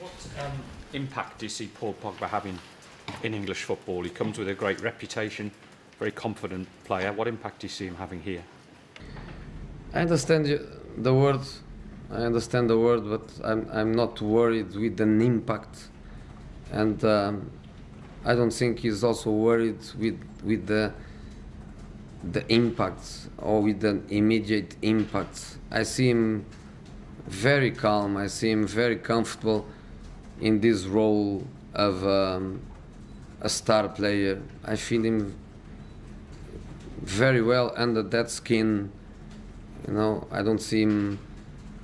What impact do you see Paul Pogba having in English football? He comes with a great reputation, very confident player. What impact do you see him having here? I understand the word. I understand the word, but I'm not worried with an impact, and I don't think he's also worried with the impact or with the immediate impact. I see him very calm. I see him very comfortable in this role of a star player. I feel him very well under that skin. You know, I don't see him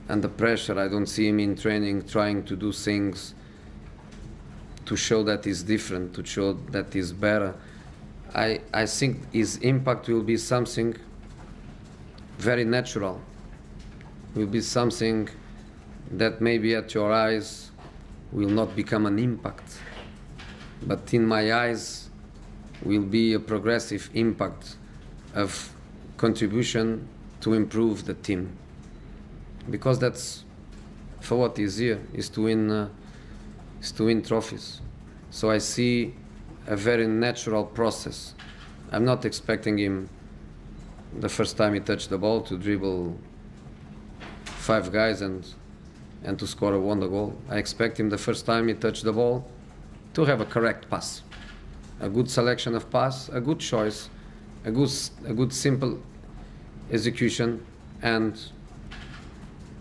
under pressure. I don't see him in training trying to do things to show that he's different, to show that he's better. I think his impact will be something very natural. Will be something that maybe at your eyes will not become an impact, but in my eyes will be a progressive impact of contribution to improve the team, because that's for what he's here, is to win trophies. So I see a very natural process. I'm not expecting him the first time he touched the ball to dribble 5 guys and to score a wonder goal. I expect him the first time he touched the ball to have a correct pass, a good selection of pass, a good choice, a good simple execution, and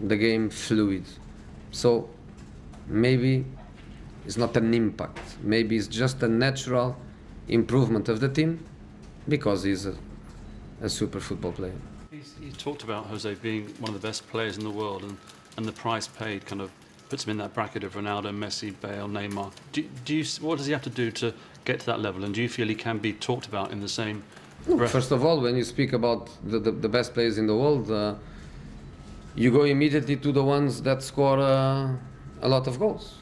the game fluid. So maybe it's not an impact, maybe it's just a natural improvement of the team because he's a super football player. You talked about Jose being one of the best players in the world, and the price paid kind of puts him in that bracket of Ronaldo, Messi, Bale, Neymar. What does he have to do to get to that level, and do you feel he can be talked about in the same breath? First of all, when you speak about the best players in the world, you go immediately to the ones that score a lot of goals.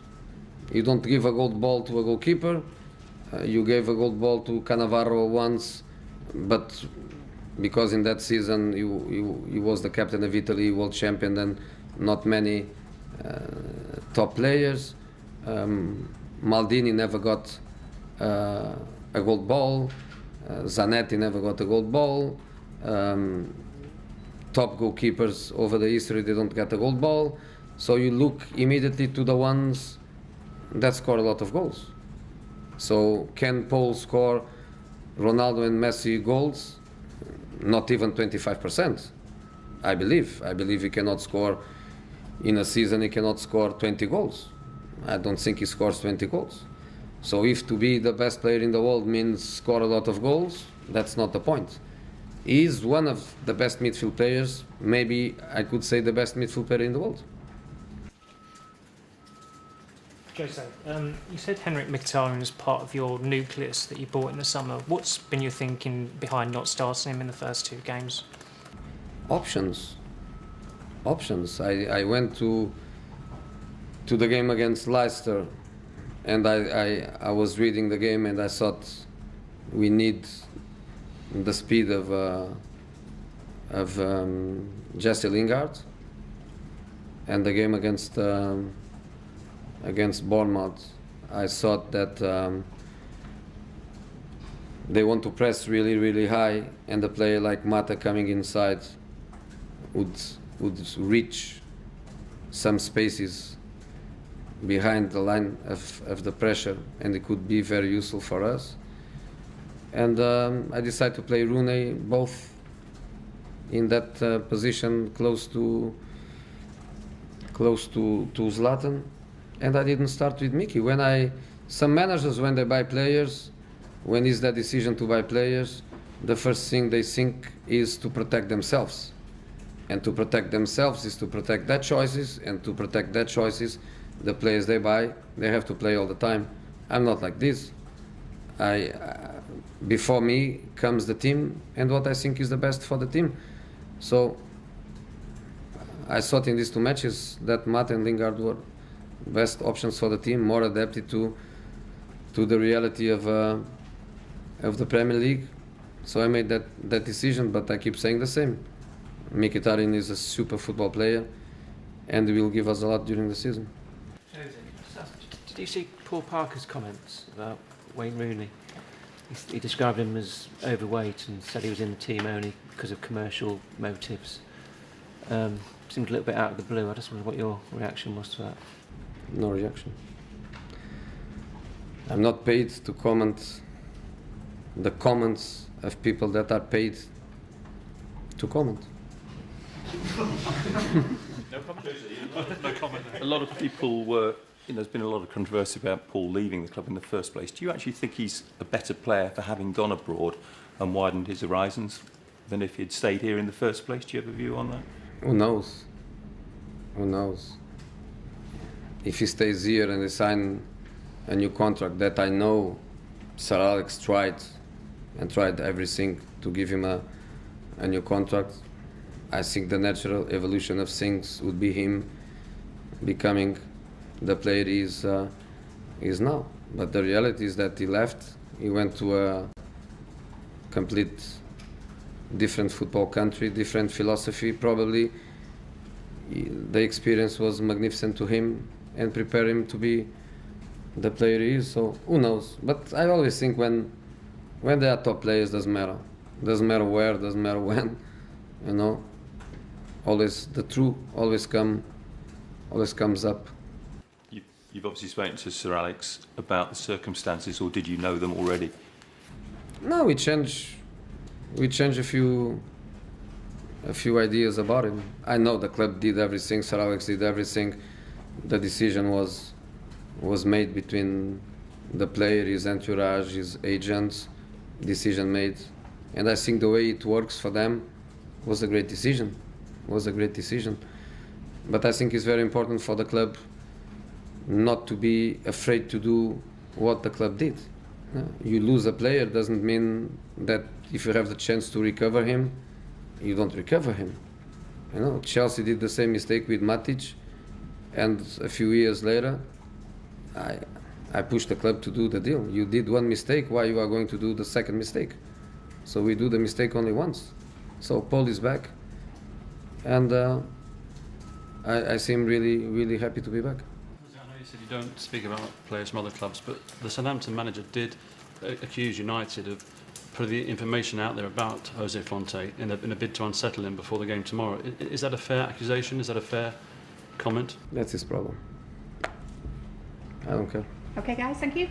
You don't give a gold ball to a goalkeeper. You gave a gold ball to Cannavaro once, but because in that season he was the captain of Italy, world champion, and not many top players. Maldini never got a gold ball. Zanetti never got a gold ball. Top goalkeepers over the history, they don't get a gold ball. So you look immediately to the ones that score a lot of goals. So can Paul score Ronaldo and Messi goals? Not even 25%. I believe he cannot score in a season. He cannot score 20 goals. I don't think he scores 20 goals. So if to be the best player in the world means score a lot of goals, that's not the point. He is one of the best midfield players. Maybe I could say the best midfield player in the world. Jose, you said Henrik Mkhitaryan is part of your nucleus that you bought in the summer. What's been your thinking behind not starting him in the first 2 games? Options. I went to the game against Leicester, and I was reading the game, and I thought we need the speed of Jesse Lingard, and the game against Bournemouth, I thought that they want to press really, really high, and a player like Mata coming inside would reach some spaces behind the line of the pressure, and it could be very useful for us. And I decided to play Rooney both in that position close to Zlatan. And I didn't start with Mickey. Some managers, when they buy players, when it's their decision to buy players, the first thing they think is to protect themselves. And to protect themselves is to protect their choices, and to protect their choices, the players they buy, they have to play all the time. I'm not like this. Before me comes the team and what I think is the best for the team. So I thought in these 2 matches that Mata and Lingard were best options for the team, more adapted to the reality of the Premier League. So I made that decision, but I keep saying the same. Mkhitaryan is a super football player and will give us a lot during the season. Did you see Paul Parker's comments about Wayne Rooney? He described him as overweight and said he was in the team only because of commercial motives. Seemed a little bit out of the blue. I just wondered what your reaction was to that. No reaction. I'm not paid to comment the comments of people that are paid to comment. No comment. A lot of people were, there's been a lot of controversy about Paul leaving the club in the first place. Do you actually think he's a better player for having gone abroad and widened his horizons than if he'd stayed here in the first place? Do you have a view on that? Who knows? Who knows? If he stays here and they sign a new contract, that I know Sir Alex tried everything to give him a new contract, I think the natural evolution of things would be him becoming the player he is now. But the reality is that he left. He went to a complete different football country, different philosophy. Probably the experience was magnificent to him and prepared him to be the player he is. So who knows? But I always think when they are top players, doesn't matter. Doesn't matter where, doesn't matter when. You know, always the truth always comes up. You've obviously spoken to Sir Alex about the circumstances, or did you know them already? No, we changed a few ideas about him. I know the club did everything, Sir Alex did everything. The decision was made between the player, his entourage, his agents. Decision made, and I think the way it works for them was a great decision. But I think it's very important for the club not to be afraid to do what the club did. You lose a player doesn't mean that if you have the chance to recover him, you don't recover him. You know, Chelsea did the same mistake with Matic, and a few years later, I pushed the club to do the deal. You did one mistake, why you are going to do the second mistake? So we do the mistake only once. So Paul is back, and I seem really happy to be back. I know you said you don't speak about players from other clubs, but the Southampton manager did accuse United of putting the information out there about Jose Fonte in a bid to unsettle him before the game tomorrow. Is that a fair accusation? Is that a fair comment? That's his problem. I don't care. Okay, guys, thank you.